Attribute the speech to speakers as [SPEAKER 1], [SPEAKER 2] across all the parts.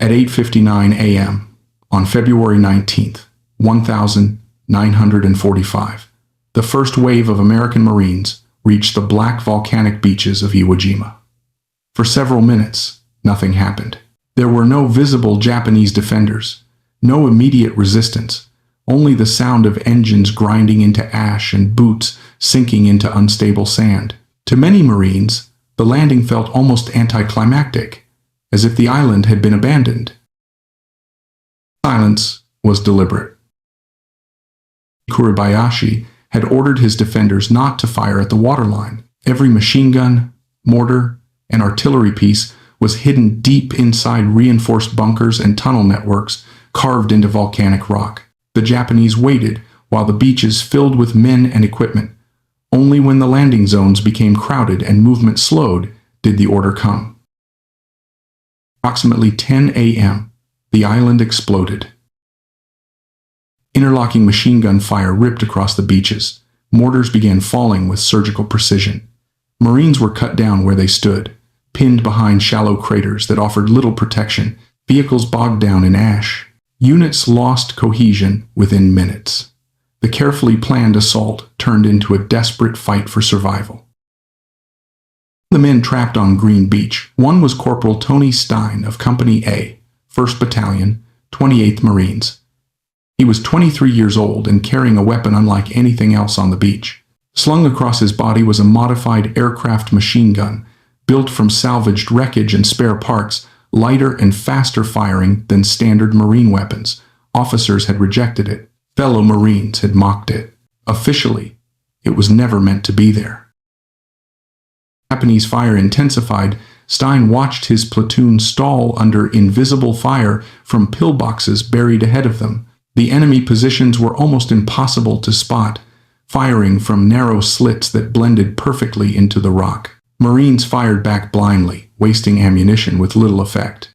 [SPEAKER 1] At 8:59 a.m. on February 19th, 1945, the first wave of American Marines reached the black volcanic beaches of Iwo Jima. For several minutes, nothing happened. There were no visible Japanese defenders, no immediate resistance, only the sound of engines grinding into ash and boots sinking into unstable sand. To many Marines, the landing felt almost anticlimactic, as if the island had been abandoned. Silence was deliberate. Kuribayashi had ordered his defenders not to fire at the waterline. Every machine gun, mortar, and artillery piece was hidden deep inside reinforced bunkers and tunnel networks carved into volcanic rock. The Japanese waited while the beaches filled with men and equipment. Only when the landing zones became crowded and movement slowed did the order come. Approximately 10 a.m., the island exploded. Interlocking machine gun fire ripped across the beaches. Mortars began falling with surgical precision. Marines were cut down where they stood, pinned behind shallow craters that offered little protection. Vehicles bogged down in ash. Units lost cohesion within minutes. The carefully planned assault turned into a desperate fight for survival. The men trapped on Green Beach. One was Corporal Tony Stein of Company A, 1st Battalion, 28th Marines. He was 23 years old and carrying a weapon unlike anything else on the beach. Slung across his body was a modified aircraft machine gun, built from salvaged wreckage and spare parts, lighter and faster firing than standard Marine weapons. Officers had rejected it. Fellow Marines had mocked it. Officially, it was never meant to be there. Japanese fire intensified. Stein watched his platoon stall under invisible fire from pillboxes buried ahead of them. The enemy positions were almost impossible to spot, firing from narrow slits that blended perfectly into the rock. Marines fired back blindly, wasting ammunition with little effect.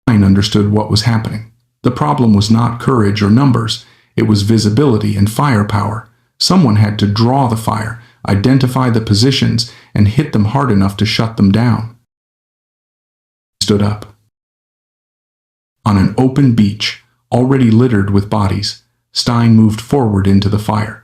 [SPEAKER 1] Stein understood what was happening. The problem was not courage or numbers, it was visibility and firepower. Someone had to draw the fire, identify the positions, and hit them hard enough to shut them down. He stood up. On an open beach, already littered with bodies, Stein moved forward into the fire.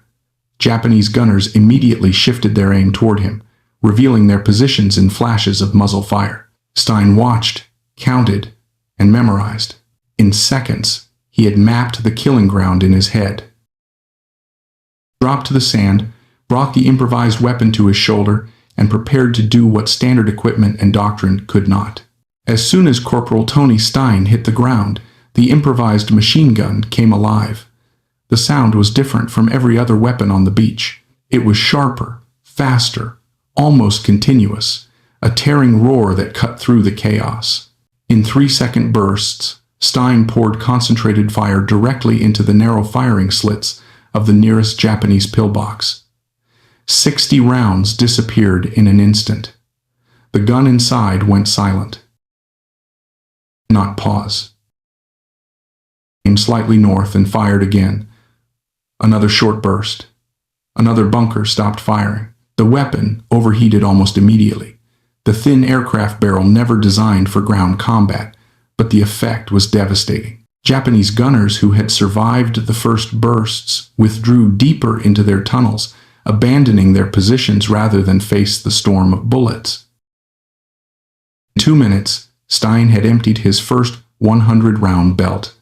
[SPEAKER 1] Japanese gunners immediately shifted their aim toward him, revealing their positions in flashes of muzzle fire. Stein watched, counted, and memorized. In seconds, he had mapped the killing ground in his head. He dropped to the sand, brought the improvised weapon to his shoulder, and prepared to do what standard equipment and doctrine could not. As soon as Corporal Tony Stein hit the ground, the improvised machine gun came alive. The sound was different from every other weapon on the beach. It was sharper, faster, almost continuous, a tearing roar that cut through the chaos. In 3-second bursts, Stein poured concentrated fire directly into the narrow firing slits of the nearest Japanese pillbox. 60 rounds disappeared in an instant. The gun inside went silent. Not pause. Came slightly north and fired again. Another short burst. Another bunker stopped firing. The weapon overheated almost immediately. The thin aircraft barrel never designed for ground combat, but the effect was devastating. Japanese gunners who had survived the first bursts withdrew deeper into their tunnels, abandoning their positions rather than face the storm of bullets. In 2 minutes, Stein had emptied his first 100-round belt.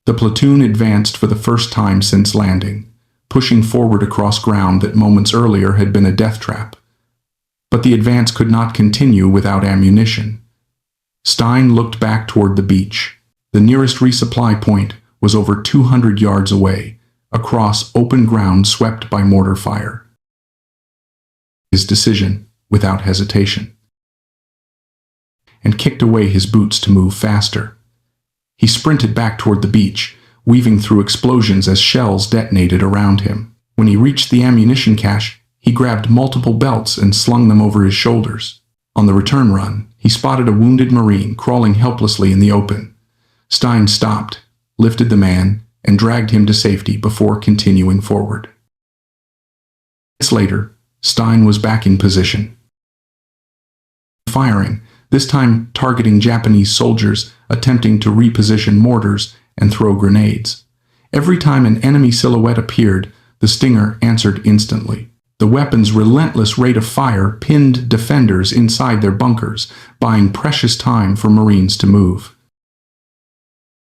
[SPEAKER 1] The platoon advanced for the first time since landing, pushing forward across ground that moments earlier had been a death trap. But the advance could not continue without ammunition. Stein looked back toward the beach. The nearest resupply point was over 200 yards away, across open ground swept by mortar fire. His decision, without hesitation, and kicked away his boots to move faster. He sprinted back toward the beach, weaving through explosions as shells detonated around him. When he reached the ammunition cache, he grabbed multiple belts and slung them over his shoulders. On the return run, he spotted a wounded Marine crawling helplessly in the open. Stein stopped, lifted the man, and dragged him to safety before continuing forward. Minutes later, Stein was back in position. Firing, this time targeting Japanese soldiers attempting to reposition mortars and throw grenades. Every time an enemy silhouette appeared, the Stinger answered instantly. The weapon's relentless rate of fire pinned defenders inside their bunkers, buying precious time for Marines to move.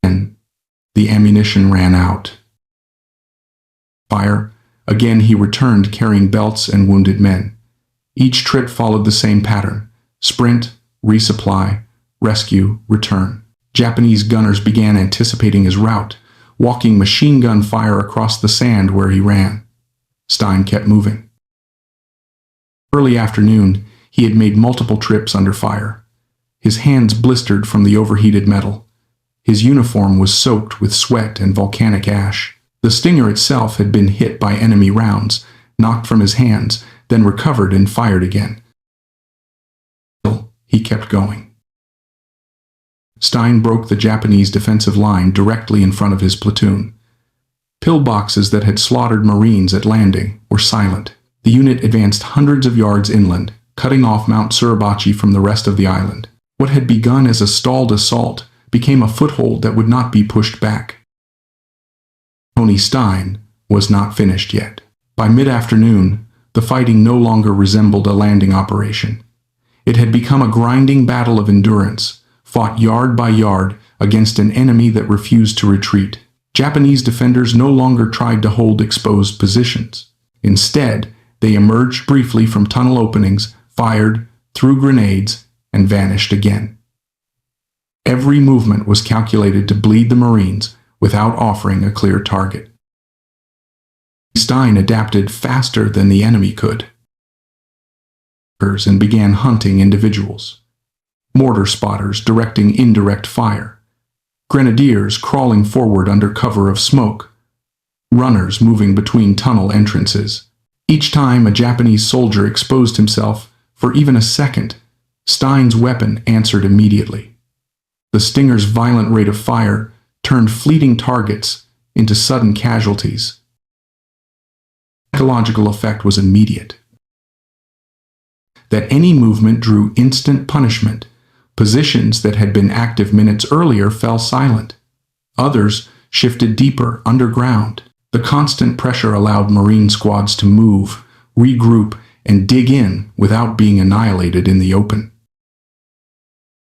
[SPEAKER 1] Then, the ammunition ran out. Fire. Again he returned carrying belts and wounded men. Each trip followed the same pattern: sprint, resupply, rescue, return. Japanese gunners began anticipating his route, walking machine gun fire across the sand where he ran. Stein kept moving. Early afternoon, he had made multiple trips under fire. His hands blistered from the overheated metal. His uniform was soaked with sweat and volcanic ash. The Stinger itself had been hit by enemy rounds, knocked from his hands, then recovered and fired again. Still, he kept going. Stein broke the Japanese defensive line directly in front of his platoon. Pillboxes that had slaughtered Marines at landing were silent. The unit advanced hundreds of yards inland, cutting off Mount Suribachi from the rest of the island. What had begun as a stalled assault became a foothold that would not be pushed back. Tony Stein was not finished yet. By mid-afternoon, the fighting no longer resembled a landing operation. It had become a grinding battle of endurance, fought yard by yard against an enemy that refused to retreat. Japanese defenders no longer tried to hold exposed positions. Instead, they emerged briefly from tunnel openings, fired, threw grenades, and vanished again. Every movement was calculated to bleed the Marines without offering a clear target. Stein adapted faster than the enemy could and began hunting individuals. Mortar spotters directing indirect fire, grenadiers crawling forward under cover of smoke, runners moving between tunnel entrances. Each time a Japanese soldier exposed himself for even a second, Stein's weapon answered immediately. The Stinger's violent rate of fire turned fleeting targets into sudden casualties. The psychological effect was immediate. That any movement drew instant punishment. Positions that had been active minutes earlier fell silent. Others shifted deeper underground. The constant pressure allowed Marine squads to move, regroup, and dig in without being annihilated in the open.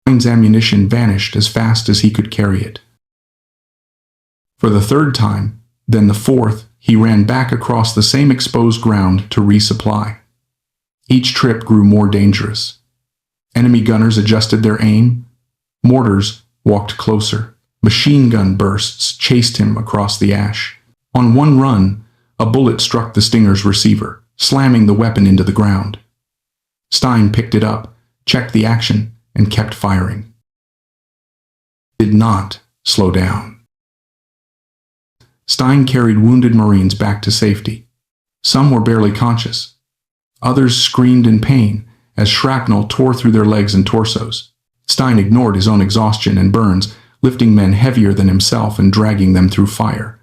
[SPEAKER 1] Stein's ammunition vanished as fast as he could carry it. For the third time, then the fourth, he ran back across the same exposed ground to resupply. Each trip grew more dangerous. Enemy gunners adjusted their aim. Mortars walked closer. Machine gun bursts chased him across the ash. On one run, a bullet struck the Stinger's receiver, slamming the weapon into the ground. Stein picked it up, checked the action, and kept firing. Did not slow down. Stein carried wounded Marines back to safety. Some were barely conscious. Others screamed in pain as shrapnel tore through their legs and torsos. Stein ignored his own exhaustion and burns, lifting men heavier than himself and dragging them through fire.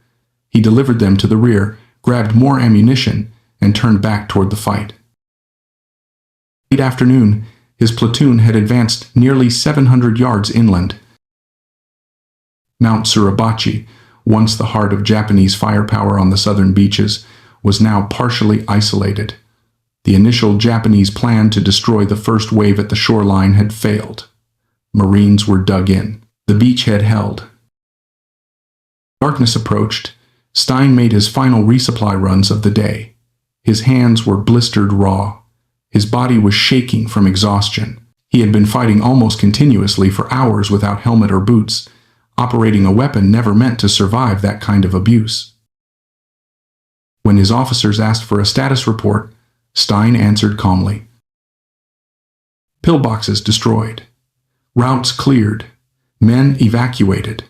[SPEAKER 1] He delivered them to the rear, grabbed more ammunition, and turned back toward the fight. Late afternoon, his platoon had advanced nearly 700 yards inland. Mount Suribachi, once the heart of Japanese firepower on the southern beaches, was now partially isolated. The initial Japanese plan to destroy the first wave at the shoreline had failed. Marines were dug in. The beachhead held. Darkness approached. Stein made his final resupply runs of the day. His hands were blistered raw. His body was shaking from exhaustion. He had been fighting almost continuously for hours without helmet or boots. Operating a weapon never meant to survive that kind of abuse. When his officers asked for a status report, Stein answered calmly. Pillboxes destroyed. Routes cleared. Men evacuated.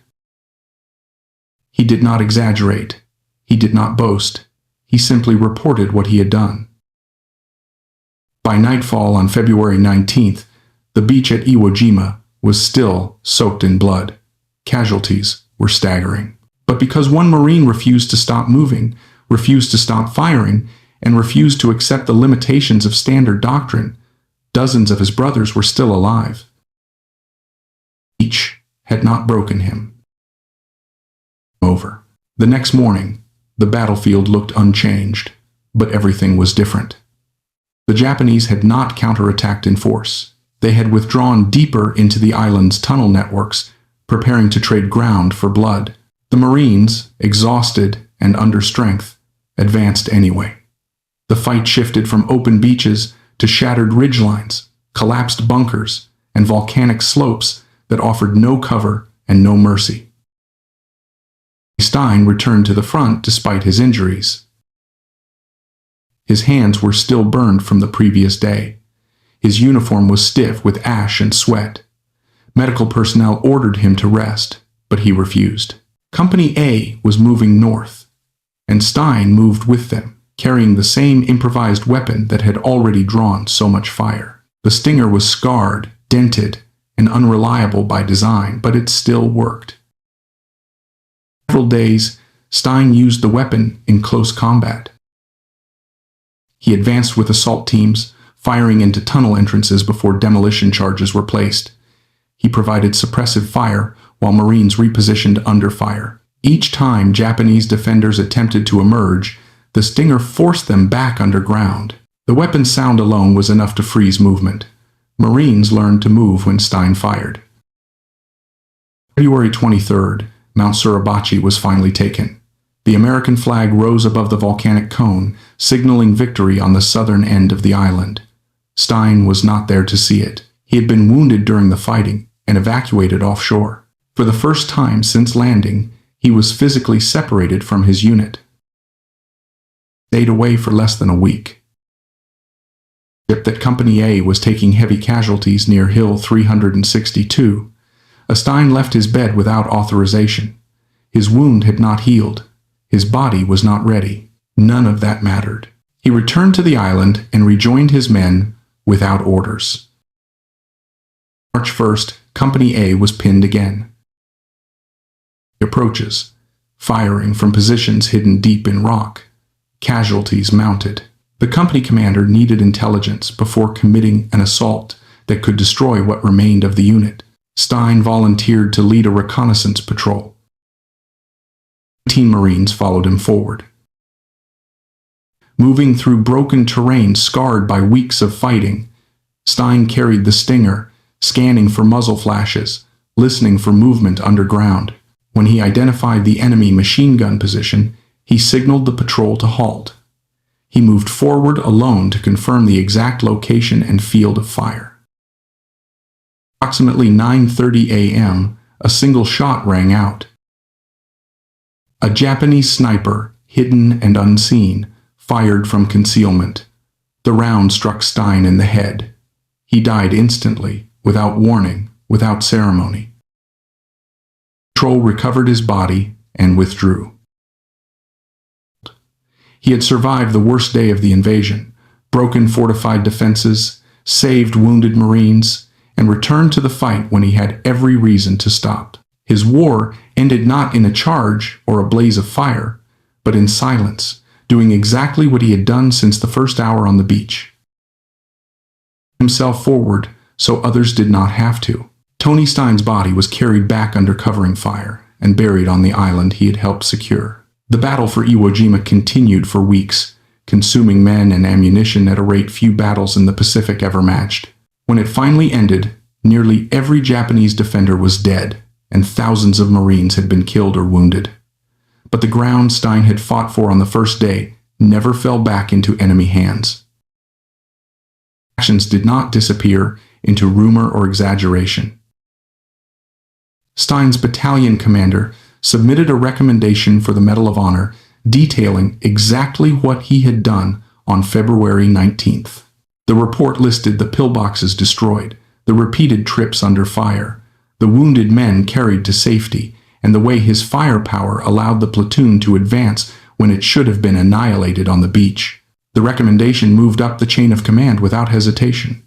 [SPEAKER 1] He did not exaggerate. He did not boast. He simply reported what he had done. By nightfall on February 19th, the beach at Iwo Jima was still soaked in blood. Casualties were staggering. But because one Marine refused to stop moving, refused to stop firing, and refused to accept the limitations of standard doctrine, dozens of his brothers were still alive. had not broken him. Over. The next morning, the battlefield looked unchanged, but everything was different. The Japanese had not counterattacked in force. They had withdrawn deeper into the island's tunnel networks, preparing to trade ground for blood. The Marines, exhausted and under strength, advanced anyway. The fight shifted from open beaches to shattered ridgelines, collapsed bunkers, and volcanic slopes that offered no cover and no mercy. Stein returned to the front despite his injuries. His hands were still burned from the previous day. His uniform was stiff with ash and sweat. Medical personnel ordered him to rest, but he refused. Company A was moving north, and Stein moved with them, carrying the same improvised weapon that had already drawn so much fire. The Stinger was scarred, dented, and unreliable by design, but it still worked. For several days, Stein used the weapon in close combat. He advanced with assault teams, firing into tunnel entrances before demolition charges were placed. He provided suppressive fire while Marines repositioned under fire. Each time Japanese defenders attempted to emerge, the Stinger forced them back underground. The weapon's sound alone was enough to freeze movement. Marines learned to move when Stein fired. February 23rd, Mount Suribachi was finally taken. The American flag rose above the volcanic cone, signaling victory on the southern end of the island. Stein was not there to see it. He had been wounded during the fighting and evacuated offshore. For the first time since landing, he was physically separated from his unit. Stayed away for less than a week. The ship that Company A was taking heavy casualties near Hill 362. Stein left his bed without authorization. His wound had not healed. His body was not ready. None of that mattered. He returned to the island and rejoined his men without orders. March 1st, Company A was pinned again. Approaches, firing from positions hidden deep in rock. Casualties mounted. The company commander needed intelligence before committing an assault that could destroy what remained of the unit. Stein volunteered to lead a reconnaissance patrol. 19 Marines followed him forward. Moving through broken terrain scarred by weeks of fighting, Stein carried the Stinger, scanning for muzzle flashes, listening for movement underground. When he identified the enemy machine gun position, he signaled the patrol to halt. He moved forward alone to confirm the exact location and field of fire. Approximately 9:30 a.m., a single shot rang out. A Japanese sniper, hidden and unseen, fired from concealment. The round struck Stein in the head. He died instantly, without warning, without ceremony. Patrol recovered his body and withdrew. He had survived the worst day of the invasion, broken fortified defenses, saved wounded Marines, and returned to the fight when he had every reason to stop. His war ended not in a charge or a blaze of fire, but in silence, doing exactly what he had done since the first hour on the beach. Himself forward so others did not have to. Tony Stein's body was carried back under covering fire and buried on the island he had helped secure. The battle for Iwo Jima continued for weeks, consuming men and ammunition at a rate few battles in the Pacific ever matched. When it finally ended, nearly every Japanese defender was dead, and thousands of Marines had been killed or wounded. But the ground Stein had fought for on the first day never fell back into enemy hands. Actions did not disappear into rumor or exaggeration. Stein's battalion commander submitted a recommendation for the Medal of Honor detailing exactly what he had done on February 19th. The report listed the pillboxes destroyed, the repeated trips under fire, the wounded men carried to safety, and the way his firepower allowed the platoon to advance when it should have been annihilated on the beach. The recommendation moved up the chain of command without hesitation.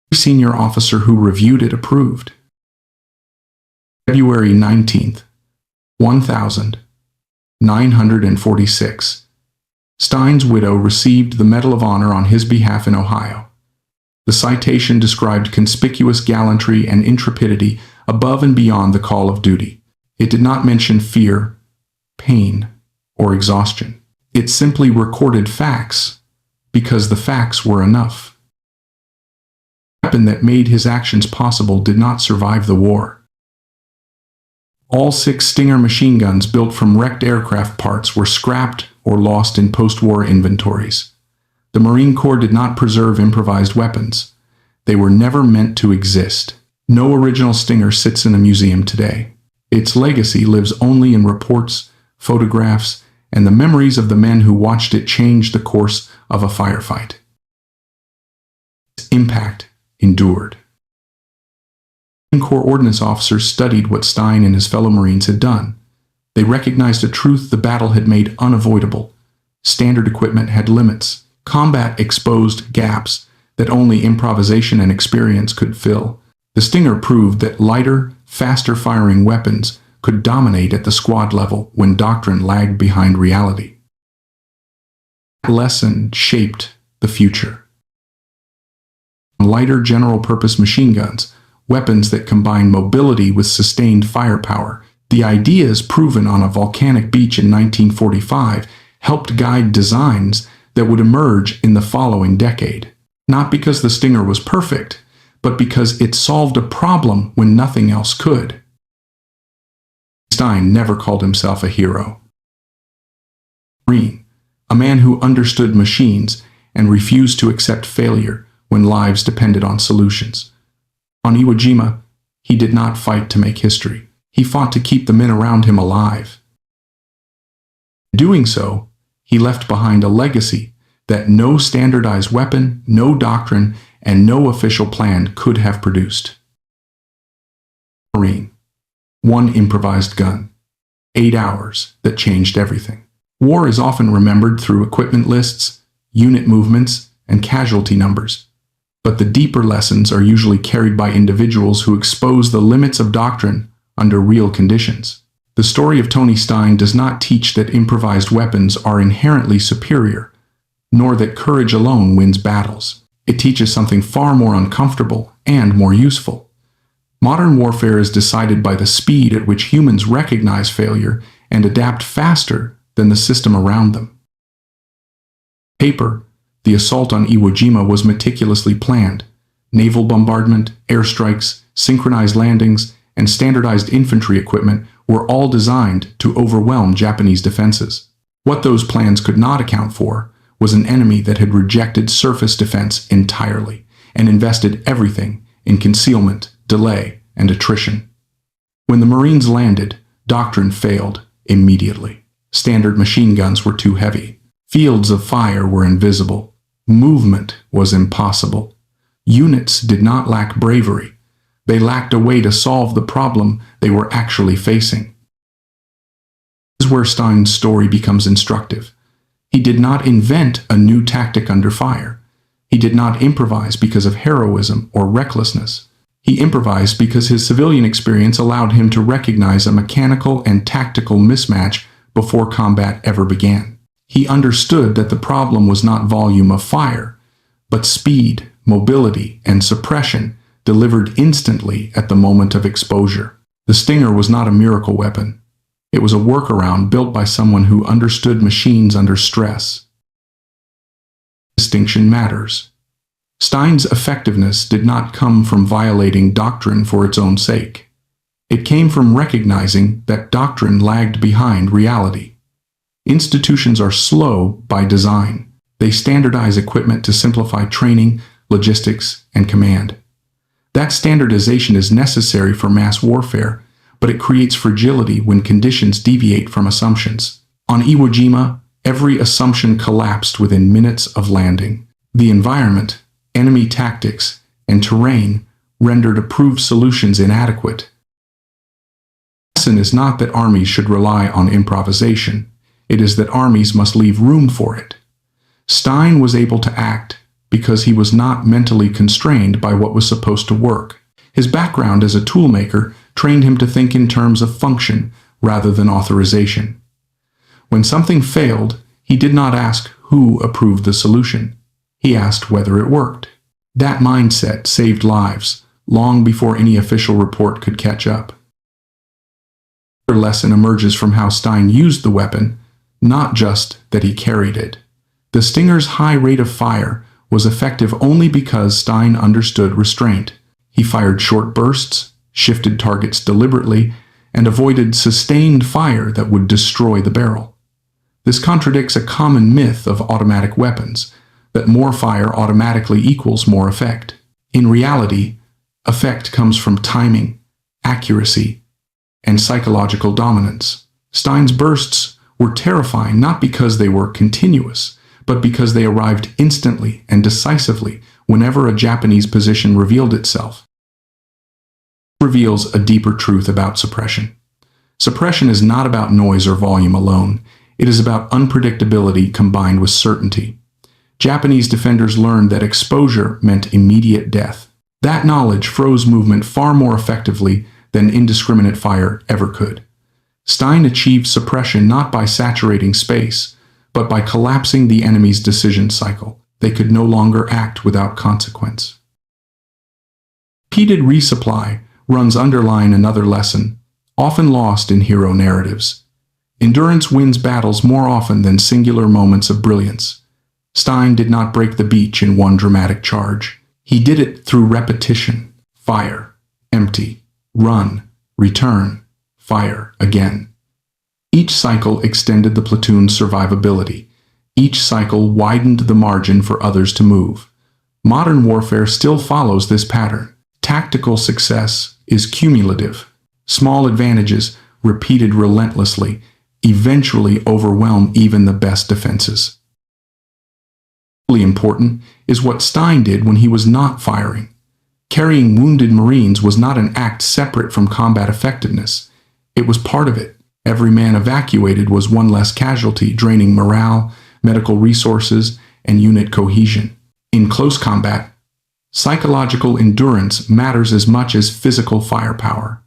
[SPEAKER 1] The senior officer who reviewed it approved. February 19th, 1946. Stein's widow received the Medal of Honor on his behalf in Ohio. The citation described conspicuous gallantry and intrepidity above and beyond the call of duty. It did not mention fear, pain, or exhaustion. It simply recorded facts, because the facts were enough. The weapon that made his actions possible did not survive the war. All 6 Stinger machine guns built from wrecked aircraft parts were scrapped or lost in post-war inventories. The Marine Corps did not preserve improvised weapons. They were never meant to exist. No original Stinger sits in a museum today. Its legacy lives only in reports, photographs, and the memories of the men who watched it change the course of a firefight. Its impact endured. Marine Corps ordnance officers studied what Stein and his fellow Marines had done. They recognized a truth the battle had made unavoidable. Standard equipment had limits. Combat exposed gaps that only improvisation and experience could fill. The Stinger proved that lighter, faster-firing weapons could dominate at the squad level when doctrine lagged behind reality. That lesson shaped the future. Lighter general-purpose machine guns, weapons that combine mobility with sustained firepower. The ideas proven on a volcanic beach in 1945 helped guide designs that would emerge in the following decade. Not because the Stinger was perfect, but because it solved a problem when nothing else could. Stein never called himself a hero. Marine, a man who understood machines and refused to accept failure when lives depended on solutions. On Iwo Jima, he did not fight to make history. He fought to keep the men around him alive. In doing so, he left behind a legacy that no standardized weapon, no doctrine, and no official plan could have produced. Marine. 1 improvised gun. 8 hours that changed everything. War is often remembered through equipment lists, unit movements, and casualty numbers. But the deeper lessons are usually carried by individuals who expose the limits of doctrine under real conditions. The story of Tony Stein does not teach that improvised weapons are inherently superior, nor that courage alone wins battles. It teaches something far more uncomfortable and more useful. Modern warfare is decided by the speed at which humans recognize failure and adapt faster than the system around them. Paper, the assault on Iwo Jima was meticulously planned. Naval bombardment, airstrikes, synchronized landings, and standardized infantry equipment were all designed to overwhelm Japanese defenses. What those plans could not account for was an enemy that had rejected surface defense entirely and invested everything in concealment, delay, and attrition. When the Marines landed, doctrine failed immediately. Standard machine guns were too heavy. Fields of fire were invisible. Movement was impossible. Units did not lack bravery. They lacked a way to solve the problem they were actually facing. This is where Stein's story becomes instructive. He did not invent a new tactic under fire. He did not improvise because of heroism or recklessness. He improvised because his civilian experience allowed him to recognize a mechanical and tactical mismatch before combat ever began. He understood that the problem was not volume of fire, but speed, mobility, and suppression delivered instantly at the moment of exposure. The Stinger was not a miracle weapon. It was a workaround built by someone who understood machines under stress. Distinction matters. Stein's effectiveness did not come from violating doctrine for its own sake. It came from recognizing that doctrine lagged behind reality. Institutions are slow by design. They standardize equipment to simplify training, logistics, and command. That standardization is necessary for mass warfare, but it creates fragility when conditions deviate from assumptions. On Iwo Jima, every assumption collapsed within minutes of landing. The environment, enemy tactics, and terrain rendered approved solutions inadequate. The lesson is not that armies should rely on improvisation. It is that armies must leave room for it. Stein was able to act because he was not mentally constrained by what was supposed to work. His background as a toolmaker trained him to think in terms of function rather than authorization. When something failed, he did not ask who approved the solution. He asked whether it worked. That mindset saved lives long before any official report could catch up. Another lesson emerges from how Stein used the weapon, not just that he carried it. The Stinger's high rate of fire was effective only because Stein understood restraint. He fired short bursts, shifted targets deliberately, and avoided sustained fire that would destroy the barrel. This contradicts a common myth of automatic weapons, that more fire automatically equals more effect. In reality, effect comes from timing, accuracy, and psychological dominance. Stein's bursts were terrifying not because they were continuous, but because they arrived instantly and decisively whenever a Japanese position revealed itself. It reveals a deeper truth about suppression. Suppression is not about noise or volume alone. It is about unpredictability combined with certainty. Japanese defenders learned that exposure meant immediate death. That knowledge froze movement far more effectively than indiscriminate fire ever could. Stein achieved suppression not by saturating space, but by collapsing the enemy's decision cycle. They could no longer act without consequence. Repeated resupply runs underline another lesson, often lost in hero narratives. Endurance wins battles more often than singular moments of brilliance. Stein did not break the beach in one dramatic charge. He did it through repetition. Fire, empty, run, return, fire again. Each cycle extended the platoon's survivability. Each cycle widened the margin for others to move. Modern warfare still follows this pattern. Tactical success is cumulative. Small advantages, repeated relentlessly, eventually overwhelm even the best defenses. Equally important is what Stein did when he was not firing. Carrying wounded Marines was not an act separate from combat effectiveness. It was part of it. Every man evacuated was one less casualty, draining morale, medical resources, and unit cohesion. In close combat, psychological endurance matters as much as physical firepower.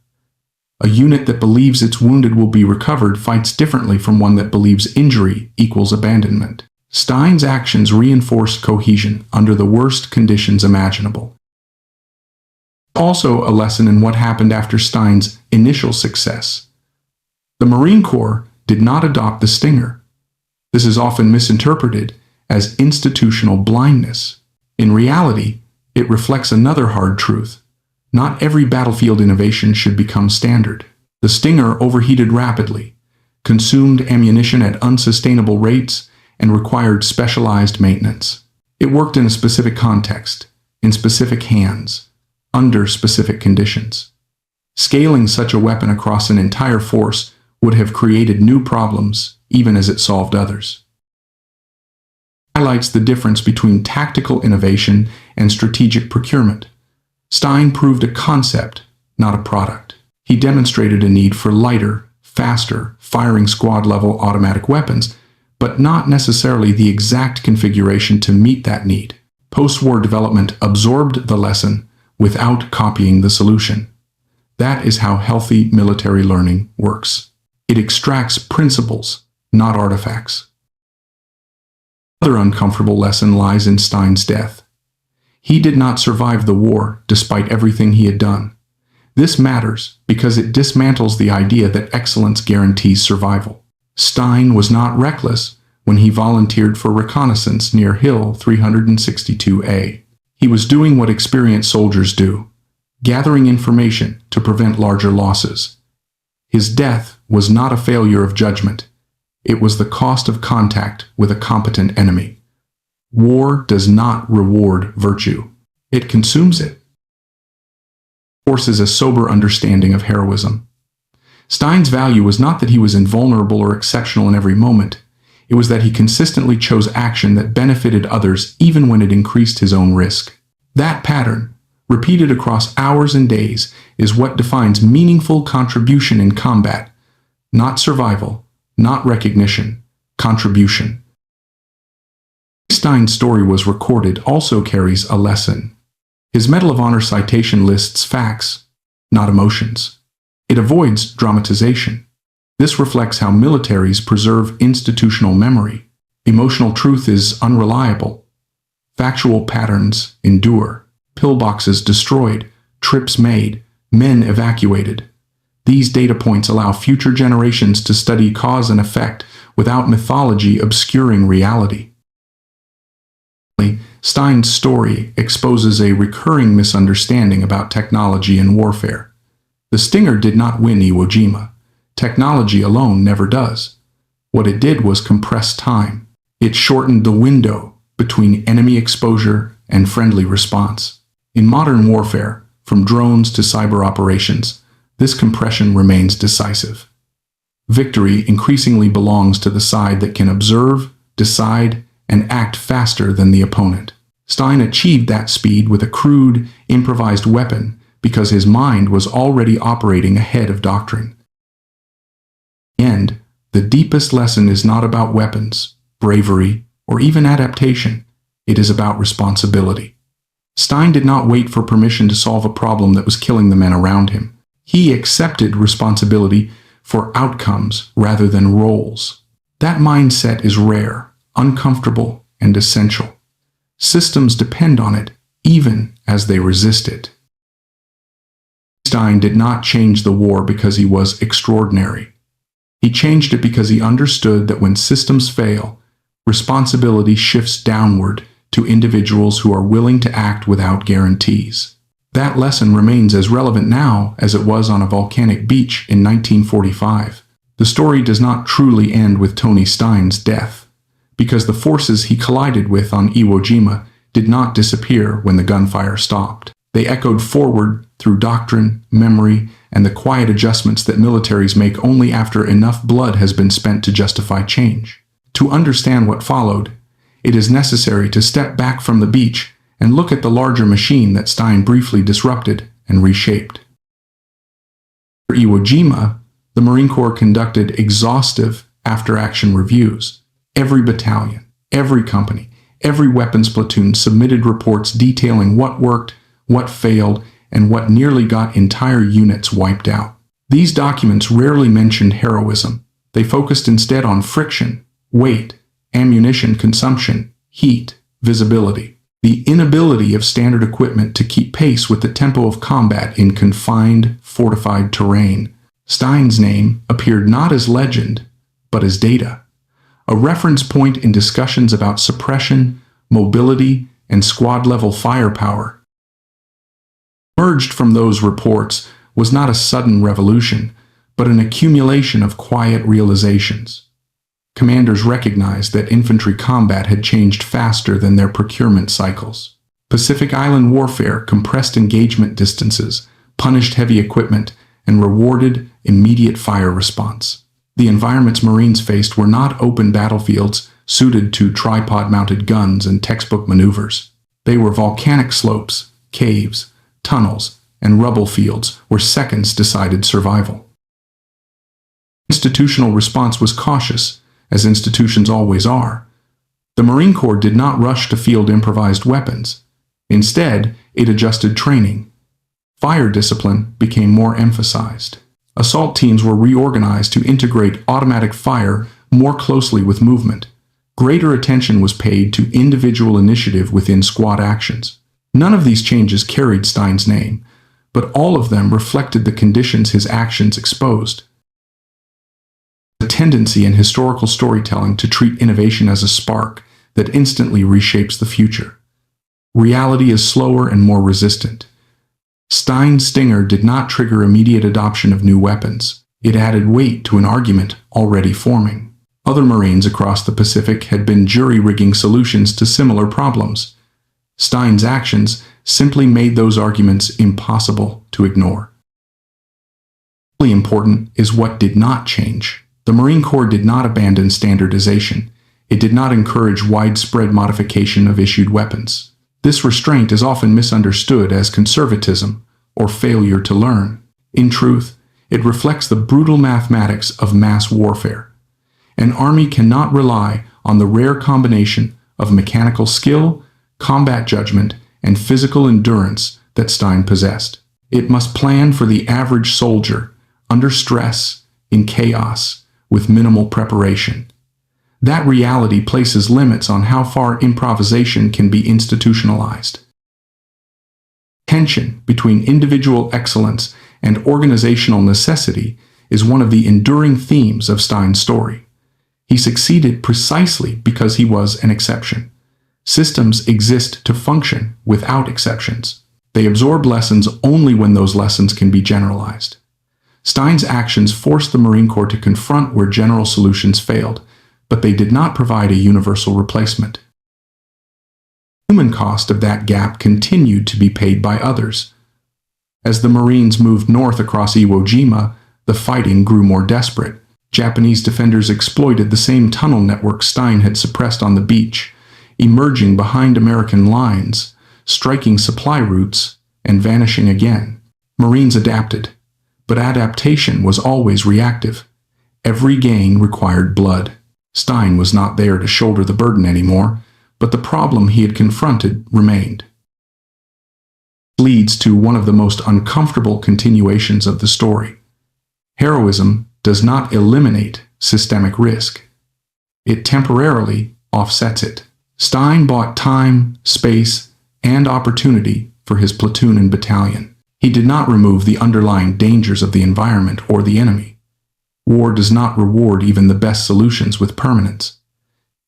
[SPEAKER 1] A unit that believes its wounded will be recovered fights differently from one that believes injury equals abandonment. Stein's actions reinforced cohesion under the worst conditions imaginable. Also a lesson in what happened after Stein's initial success. The Marine Corps did not adopt the Stinger. This is often misinterpreted as institutional blindness. In reality, it reflects another hard truth. Not every battlefield innovation should become standard. The Stinger overheated rapidly, consumed ammunition at unsustainable rates, and required specialized maintenance. It worked in a specific context, in specific hands, under specific conditions. Scaling such a weapon across an entire force would have created new problems, even as it solved others. It highlights the difference between tactical innovation and strategic procurement. Stein proved a concept, not a product. He demonstrated a need for lighter, faster, firing squad-level automatic weapons, but not necessarily the exact configuration to meet that need. Post-war development absorbed the lesson without copying the solution. That is how healthy military learning works. It extracts principles, not artifacts. Another uncomfortable lesson lies in Stein's death. He did not survive the war despite everything he had done. This matters because it dismantles the idea that excellence guarantees survival. Stein was not reckless when he volunteered for reconnaissance near Hill 362A. He was doing what experienced soldiers do, gathering information to prevent larger losses. His death was not a failure of judgment. It was the cost of contact with a competent enemy. War does not reward virtue. It consumes it. It forces a sober understanding of heroism. Stein's value was not that he was invulnerable or exceptional in every moment. It was that he consistently chose action that benefited others even when it increased his own risk. That pattern, repeated across hours and days, is what defines meaningful contribution in combat. Not survival, not recognition, contribution. Stein's story was recorded also carries a lesson. His Medal of Honor citation lists facts, not emotions. It avoids dramatization. This reflects how militaries preserve institutional memory. Emotional truth is unreliable. Factual patterns endure. Pillboxes destroyed, trips made, men evacuated. These data points allow future generations to study cause and effect without mythology obscuring reality. Stein's story exposes a recurring misunderstanding about technology and warfare. The Stinger did not win Iwo Jima. Technology alone never does. What it did was compress time. It shortened the window between enemy exposure and friendly response. In modern warfare, from drones to cyber operations, this compression remains decisive. Victory increasingly belongs to the side that can observe, decide, and act faster than the opponent. Stein achieved that speed with a crude, improvised weapon because his mind was already operating ahead of doctrine. In the end, the deepest lesson is not about weapons, bravery, or even adaptation. It is about responsibility. Stein did not wait for permission to solve a problem that was killing the men around him. He accepted responsibility for outcomes rather than roles. That mindset is rare, uncomfortable, and essential. Systems depend on it, even as they resist it. Stein did not change the war because he was extraordinary. He changed it because he understood that when systems fail, responsibility shifts downward to individuals who are willing to act without guarantees. That lesson remains as relevant now as it was on a volcanic beach in 1945. The story does not truly end with Tony Stein's death, because the forces he collided with on Iwo Jima did not disappear when the gunfire stopped. They echoed forward through doctrine, memory, and the quiet adjustments that militaries make only after enough blood has been spent to justify change. To understand what followed, it is necessary to step back from the beach and look at the larger machine that Stein briefly disrupted and reshaped. For Iwo Jima, the Marine Corps conducted exhaustive after-action reviews. Every battalion, every company, every weapons platoon submitted reports detailing what worked, what failed, and what nearly got entire units wiped out. These documents rarely mentioned heroism. They focused instead on friction, weight, ammunition consumption, heat, visibility. The inability of standard equipment to keep pace with the tempo of combat in confined, fortified terrain. Stein's name appeared not as legend, but as data, a reference point in discussions about suppression, mobility, and squad-level firepower. Emerged from those reports was not a sudden revolution, but an accumulation of quiet realizations. Commanders recognized that infantry combat had changed faster than their procurement cycles. Pacific Island warfare compressed engagement distances, punished heavy equipment, and rewarded immediate fire response. The environments Marines faced were not open battlefields suited to tripod-mounted guns and textbook maneuvers. They were volcanic slopes, caves, tunnels, and rubble fields where seconds decided survival. Institutional response was cautious, as institutions always are. The Marine Corps did not rush to field improvised weapons. Instead, it adjusted training. Fire discipline became more emphasized. Assault teams were reorganized to integrate automatic fire more closely with movement. Greater attention was paid to individual initiative within squad actions. None of these changes carried Stein's name, but all of them reflected the conditions his actions exposed. A tendency in historical storytelling to treat innovation as a spark that instantly reshapes the future. Reality is slower and more resistant. Stein's Stinger did not trigger immediate adoption of new weapons. It added weight to an argument already forming. Other Marines across the Pacific had been jury-rigging solutions to similar problems. Stein's actions simply made those arguments impossible to ignore. Equally important is what did not change. The Marine Corps did not abandon standardization. It did not encourage widespread modification of issued weapons. This restraint is often misunderstood as conservatism or failure to learn. In truth, it reflects the brutal mathematics of mass warfare. An army cannot rely on the rare combination of mechanical skill, combat judgment, and physical endurance that Stein possessed. It must plan for the average soldier, under stress, in chaos, with minimal preparation. That reality places limits on how far improvisation can be institutionalized. Tension between individual excellence and organizational necessity is one of the enduring themes of Stein's story. He succeeded precisely because he was an exception. Systems exist to function without exceptions. They absorb lessons only when those lessons can be generalized. Stein's actions forced the Marine Corps to confront where general solutions failed, but they did not provide a universal replacement. The human cost of that gap continued to be paid by others. As the Marines moved north across Iwo Jima, the fighting grew more desperate. Japanese defenders exploited the same tunnel network Stein had suppressed on the beach, emerging behind American lines, striking supply routes, and vanishing again. Marines adapted, but adaptation was always reactive. Every gain required blood. Stein was not there to shoulder the burden anymore, but the problem he had confronted remained. This leads to one of the most uncomfortable continuations of the story. Heroism does not eliminate systemic risk. It temporarily offsets it. Stein bought time, space, and opportunity for his platoon and battalion. He did not remove the underlying dangers of the environment or the enemy. War does not reward even the best solutions with permanence.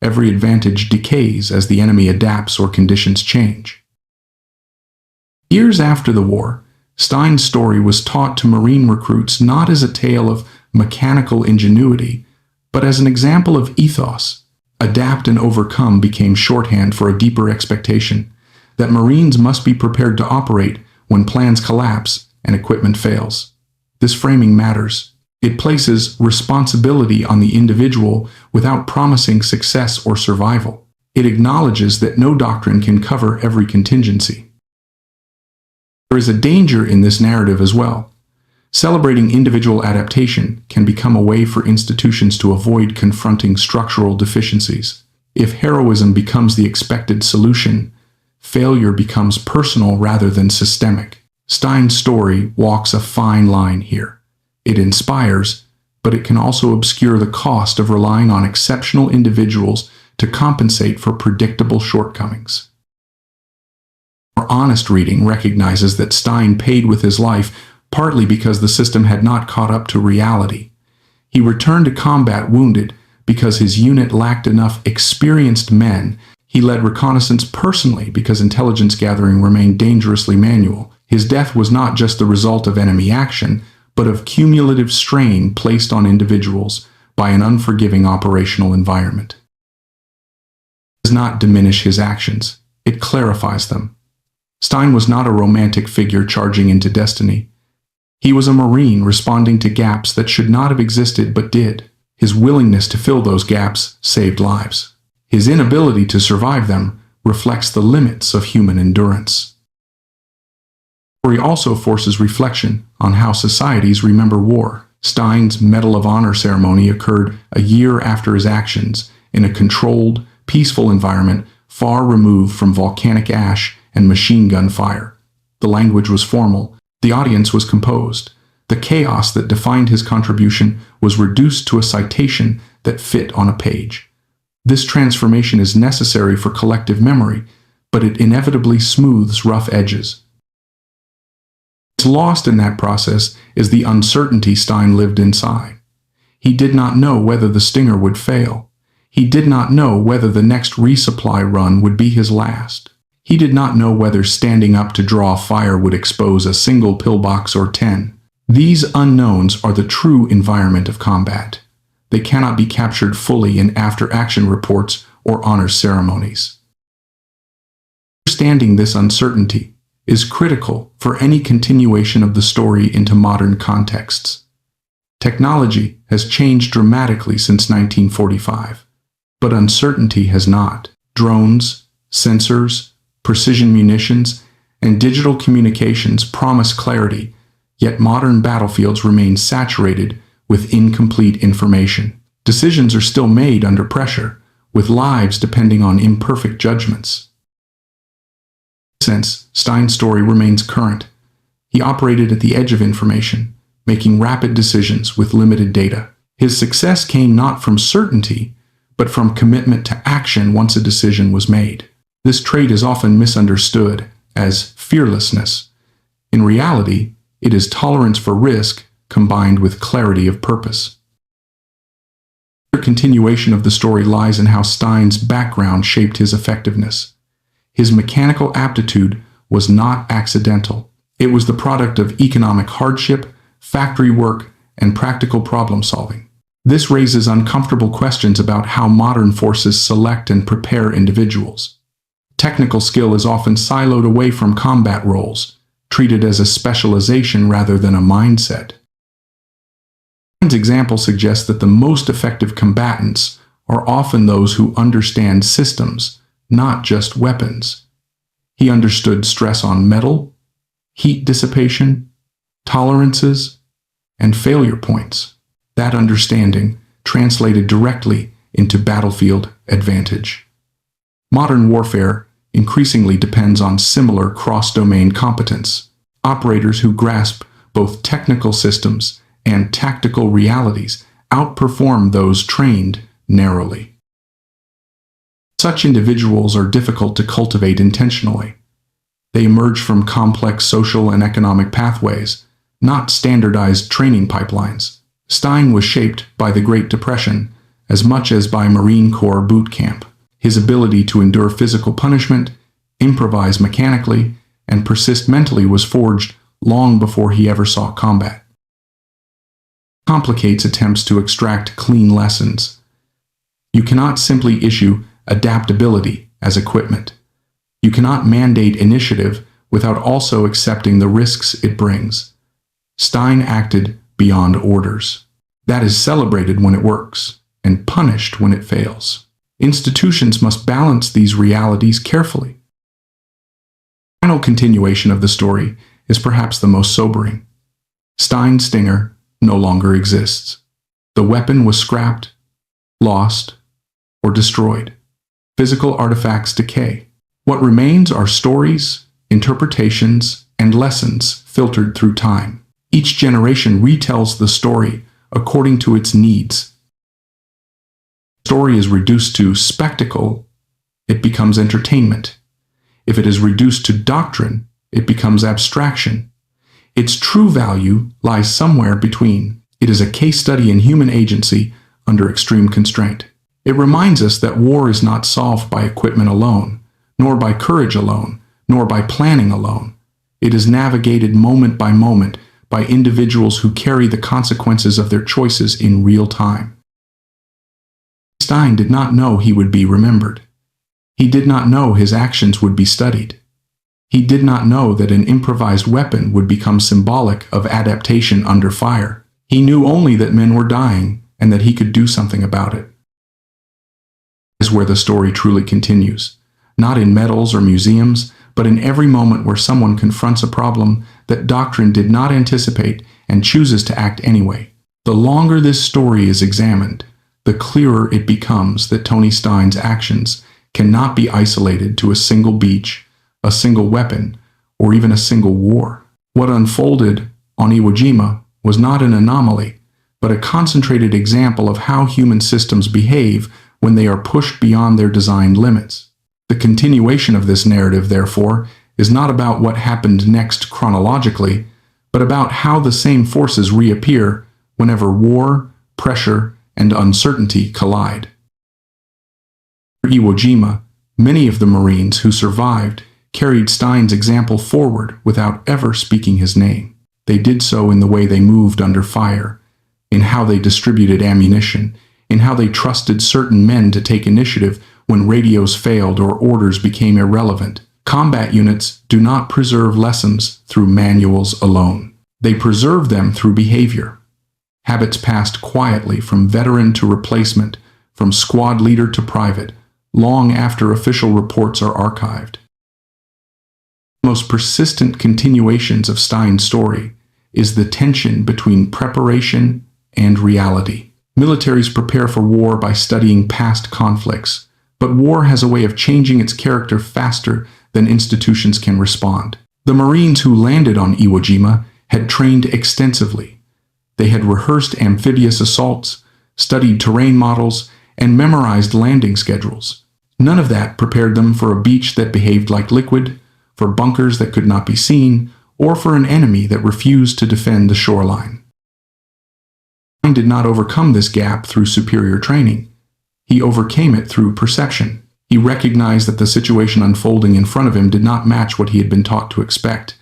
[SPEAKER 1] Every advantage decays as the enemy adapts or conditions change. Years after the war, Stein's story was taught to Marine recruits not as a tale of mechanical ingenuity, but as an example of ethos. Adapt and overcome became shorthand for a deeper expectation that Marines must be prepared to operate when plans collapse and equipment fails. This framing matters. It places responsibility on the individual without promising success or survival. It acknowledges that no doctrine can cover every contingency. There is a danger in this narrative as well. Celebrating individual adaptation can become a way for institutions to avoid confronting structural deficiencies. If heroism becomes the expected solution, failure becomes personal rather than systemic. Stein's story walks a fine line here. It inspires, but it can also obscure the cost of relying on exceptional individuals to compensate for predictable shortcomings. More honest reading recognizes that Stein paid with his life partly because the system had not caught up to reality. He returned to combat wounded because his unit lacked enough experienced men. He led reconnaissance personally because intelligence gathering remained dangerously manual. His death was not just the result of enemy action, but of cumulative strain placed on individuals by an unforgiving operational environment. It does not diminish his actions, it clarifies them. Stein was not a romantic figure charging into destiny. He was a Marine responding to gaps that should not have existed but did. His willingness to fill those gaps saved lives. His inability to survive them reflects the limits of human endurance. The story also forces reflection on how societies remember war. Stein's Medal of Honor ceremony occurred a year after his actions in a controlled, peaceful environment far removed from volcanic ash and machine gun fire. The language was formal, the audience was composed. The chaos that defined his contribution was reduced to a citation that fit on a page. This transformation is necessary for collective memory, but it inevitably smooths rough edges. Lost in that process is the uncertainty Stein lived inside. He did not know whether the Stinger would fail. He did not know whether the next resupply run would be his last. He did not know whether standing up to draw fire would expose a single pillbox or 10. These unknowns are the true environment of combat. They cannot be captured fully in after-action reports or honor ceremonies. Understanding this uncertainty is critical for any continuation of the story into modern contexts. Technology has changed dramatically since 1945, but uncertainty has not. Drones, sensors, precision munitions, and digital communications promise clarity, yet modern battlefields remain saturated with incomplete information. Decisions are still made under pressure, with lives depending on imperfect judgments. Sense, Stein's story remains current. He operated at the edge of information, making rapid decisions with limited data. His success came not from certainty, but from commitment to action once a decision was made. This trait is often misunderstood as fearlessness, In reality, it is tolerance for risk combined with clarity of purpose. The continuation of the story lies in how Stein's background shaped his effectiveness. His mechanical aptitude was not accidental. It was the product of economic hardship, factory work, and practical problem solving. This raises uncomfortable questions about how modern forces select and prepare individuals. Technical skill is often siloed away from combat roles, treated as a specialization rather than a mindset. Stein's example suggests that the most effective combatants are often those who understand systems, not just weapons. He understood stress on metal, heat dissipation, tolerances, and failure points. That understanding translated directly into battlefield advantage. Modern warfare increasingly depends on similar cross-domain competence. Operators who grasp both technical systems and tactical realities outperform those trained narrowly. Such individuals are difficult to cultivate intentionally. They emerge from complex social and economic pathways, not standardized training pipelines. Stein was shaped by the Great Depression as much as by Marine Corps boot camp. His ability to endure physical punishment, improvise mechanically, and persist mentally was forged long before he ever saw combat. Complicates attempts to extract clean lessons. You cannot simply issue adaptability as equipment. You cannot mandate initiative without also accepting the risks it brings. Stein acted beyond orders. That is celebrated when it works, and punished when it fails. Institutions must balance these realities carefully. The final continuation of the story is perhaps the most sobering. Stein's Stinger no longer exists. The weapon was scrapped, lost, or destroyed. Physical artifacts decay. What remains are stories, interpretations, and lessons filtered through time. Each generation retells the story according to its needs. If the story is reduced to spectacle, it becomes entertainment. If it is reduced to doctrine, it becomes abstraction. Its true value lies somewhere between. It is a case study in human agency under extreme constraint. It reminds us that war is not solved by equipment alone, nor by courage alone, nor by planning alone. It is navigated moment by moment by individuals who carry the consequences of their choices in real time. Stein did not know he would be remembered. He did not know his actions would be studied. He did not know that an improvised weapon would become symbolic of adaptation under fire. He knew only that men were dying and that he could do something about it. This is where the story truly continues, not in medals or museums, but in every moment where someone confronts a problem that doctrine did not anticipate and chooses to act anyway. The longer this story is examined, the clearer it becomes that Tony Stein's actions cannot be isolated to a single beach, a single weapon, or even a single war. What unfolded on Iwo Jima was not an anomaly, but a concentrated example of how human systems behave when they are pushed beyond their designed limits. The continuation of this narrative, therefore, is not about what happened next chronologically, but about how the same forces reappear whenever war, pressure, and uncertainty collide. For Iwo Jima, many of the Marines who survived carried Stein's example forward without ever speaking his name. They did so in the way they moved under fire, in how they distributed ammunition, in how they trusted certain men to take initiative when radios failed or orders became irrelevant. Combat units do not preserve lessons through manuals alone. They preserve them through behavior. Habits passed quietly from veteran to replacement, from squad leader to private, long after official reports are archived. The most persistent continuations of Stein's story is the tension between preparation and reality. Militaries prepare for war by studying past conflicts, but war has a way of changing its character faster than institutions can respond. The Marines who landed on Iwo Jima had trained extensively. They had rehearsed amphibious assaults, studied terrain models, and memorized landing schedules. None of that prepared them for a beach that behaved like liquid, for bunkers that could not be seen, or for an enemy that refused to defend the shoreline. Stein did not overcome this gap through superior training. He overcame it through perception. He recognized that the situation unfolding in front of him did not match what he had been taught to expect,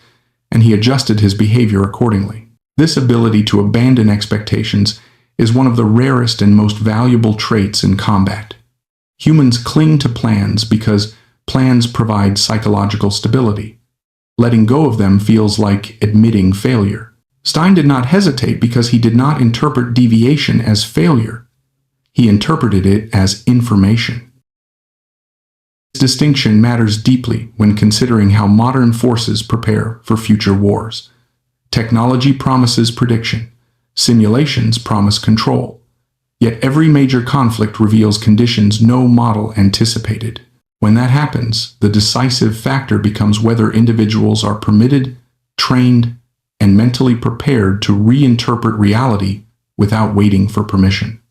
[SPEAKER 1] and he adjusted his behavior accordingly. This ability to abandon expectations is one of the rarest and most valuable traits in combat. Humans cling to plans because plans provide psychological stability. Letting go of them feels like admitting failure. Stein did not hesitate because he did not interpret deviation as failure. He interpreted it as information. This distinction matters deeply when considering how modern forces prepare for future wars. Technology promises prediction. Simulations promise control. Yet every major conflict reveals conditions no model anticipated. When that happens, the decisive factor becomes whether individuals are permitted, trained, and mentally prepared to reinterpret reality without waiting for permission.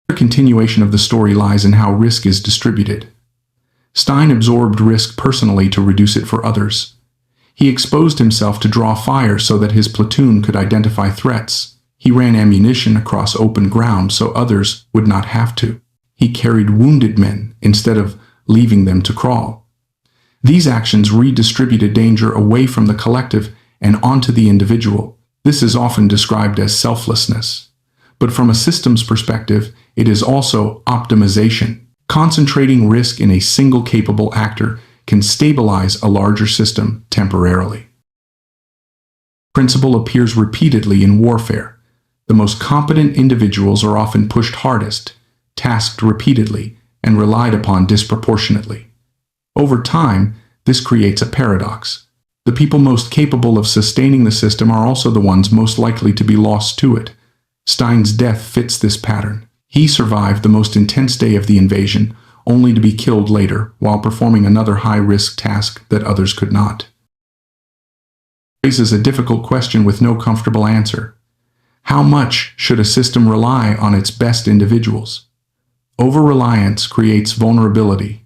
[SPEAKER 1] The continuation of the story lies in how risk is distributed. Stein absorbed risk personally to reduce it for others. He exposed himself to draw fire so that his platoon could identify threats. He ran ammunition across open ground so others would not have to. He carried wounded men instead of leaving them to crawl. These actions redistributed danger away from the collective and onto the individual. This is often described as selflessness. But from a systems perspective, it is also optimization. Concentrating risk in a single capable actor can stabilize a larger system temporarily. The principle appears repeatedly in warfare. The most competent individuals are often pushed hardest, tasked repeatedly, and relied upon disproportionately. Over time, this creates a paradox. The people most capable of sustaining the system are also the ones most likely to be lost to it. Stein's death fits this pattern. He survived the most intense day of the invasion, only to be killed later while performing another high-risk task that others could not. It raises a difficult question with no comfortable answer. How much should a system rely on its best individuals? Over-reliance creates vulnerability.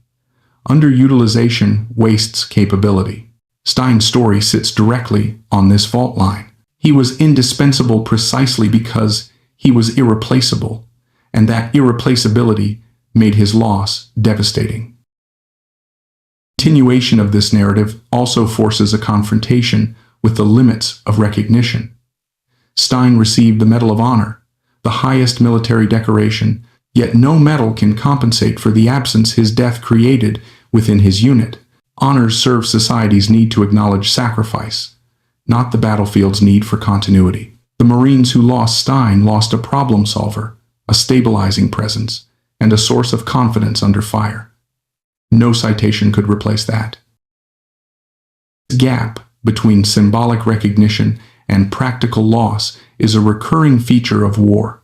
[SPEAKER 1] Underutilization wastes capability. Stein's story sits directly on this fault line. He was indispensable precisely because he was irreplaceable, and that irreplaceability made his loss devastating. Continuation of this narrative also forces a confrontation with the limits of recognition. Stein received the Medal of Honor, the highest military decoration, yet no medal can compensate for the absence his death created within his unit. Honors serve society's need to acknowledge sacrifice, not the battlefield's need for continuity. The Marines who lost Stein lost a problem solver, a stabilizing presence, and a source of confidence under fire. No citation could replace that. This gap between symbolic recognition and practical loss is a recurring feature of war.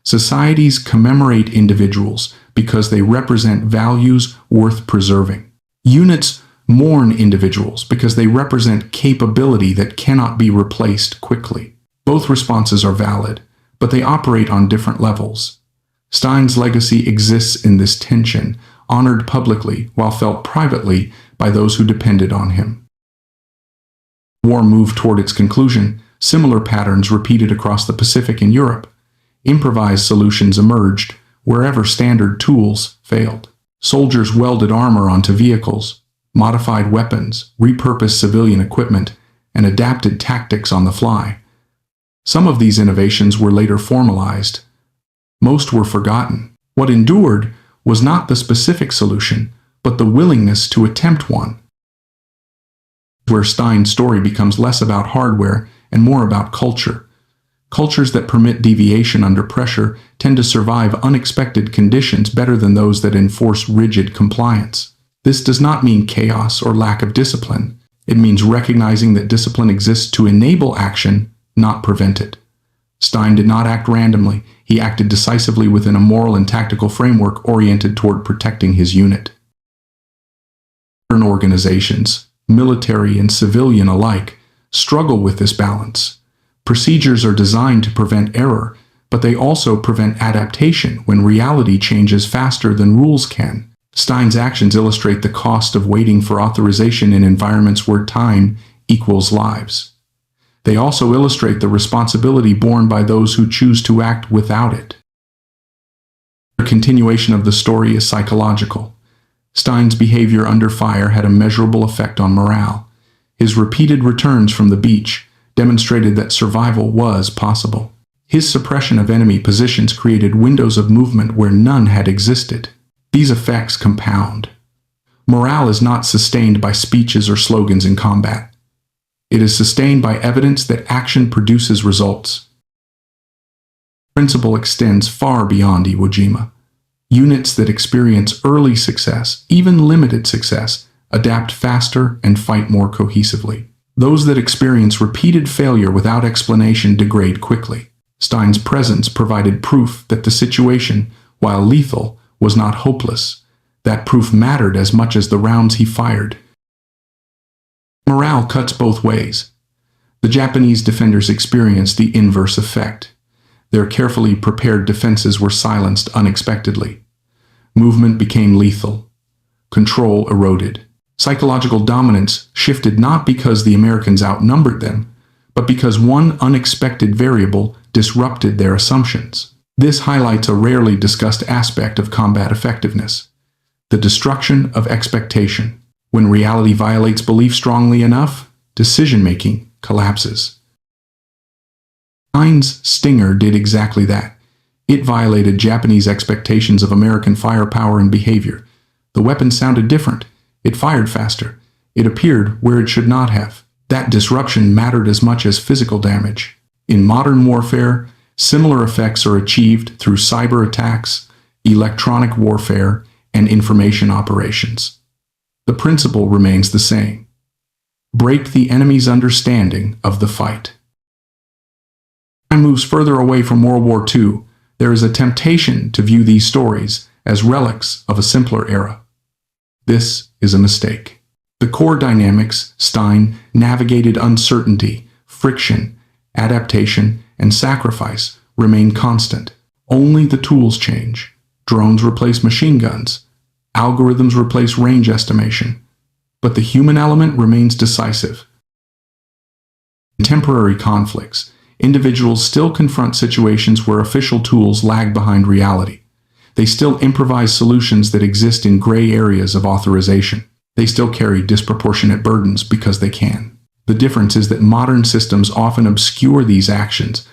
[SPEAKER 1] Societies commemorate individuals because they represent values worth preserving. Units mourn individuals because they represent capability that cannot be replaced quickly. Both responses are valid, but they operate on different levels. Stein's legacy exists in this tension, honored publicly while felt privately by those who depended on him. The war moved toward its conclusion. Similar patterns repeated across the Pacific and Europe. Improvised solutions emerged wherever standard tools failed. Soldiers welded armor onto vehicles, modified weapons, repurposed civilian equipment, and adapted tactics on the fly. Some of these innovations were later formalized. Most were forgotten. What endured was not the specific solution, but the willingness to attempt one. Where Stein's story becomes less about hardware and more about culture. Cultures that permit deviation under pressure tend to survive unexpected conditions better than those that enforce rigid compliance. This does not mean chaos or lack of discipline. It means recognizing that discipline exists to enable action, not prevent it. Stein did not act randomly. He acted decisively within a moral and tactical framework oriented toward protecting his unit. Modern organizations, military and civilian alike, struggle with this balance. Procedures are designed to prevent error, but they also prevent adaptation when reality changes faster than rules can. Stein's actions illustrate the cost of waiting for authorization in environments where time equals lives. They also illustrate the responsibility borne by those who choose to act without it. The continuation of the story is psychological. Stein's behavior under fire had a measurable effect on morale. His repeated returns from the beach demonstrated that survival was possible. His suppression of enemy positions created windows of movement where none had existed. These effects compound. Morale is not sustained by speeches or slogans in combat. It is sustained by evidence that action produces results. The principle extends far beyond Iwo Jima. Units that experience early success, even limited success, adapt faster and fight more cohesively. Those that experience repeated failure without explanation degrade quickly. Stein's presence provided proof that the situation, while lethal, was not hopeless. That proof mattered as much as the rounds he fired. Morale cuts both ways. The Japanese defenders experienced the inverse effect. Their carefully prepared defenses were silenced unexpectedly. Movement became lethal. Control eroded. Psychological dominance shifted not because the Americans outnumbered them, but because one unexpected variable disrupted their assumptions. This highlights a rarely discussed aspect of combat effectiveness: the destruction of expectation. When reality violates belief strongly enough, decision-making collapses. Stein's Stinger did exactly that. It violated Japanese expectations of American firepower and behavior. The weapon sounded different. It fired faster. It appeared where it should not have. That disruption mattered as much as physical damage. In modern warfare, similar effects are achieved through cyber attacks, electronic warfare, and information operations. The principle remains the same. Break the enemy's understanding of the fight. As time moves further away from World War II, there is a temptation to view these stories as relics of a simpler era. This is a mistake. The core dynamics Stein navigated: uncertainty, friction, adaptation, and sacrifice remain constant. Only the tools change. Drones replace machine guns. Algorithms replace range estimation. But the human element remains decisive. In contemporary conflicts, individuals still confront situations where official tools lag behind reality. They still improvise solutions that exist in gray areas of authorization. They still carry disproportionate burdens because they can. The difference is that modern systems often obscure these actions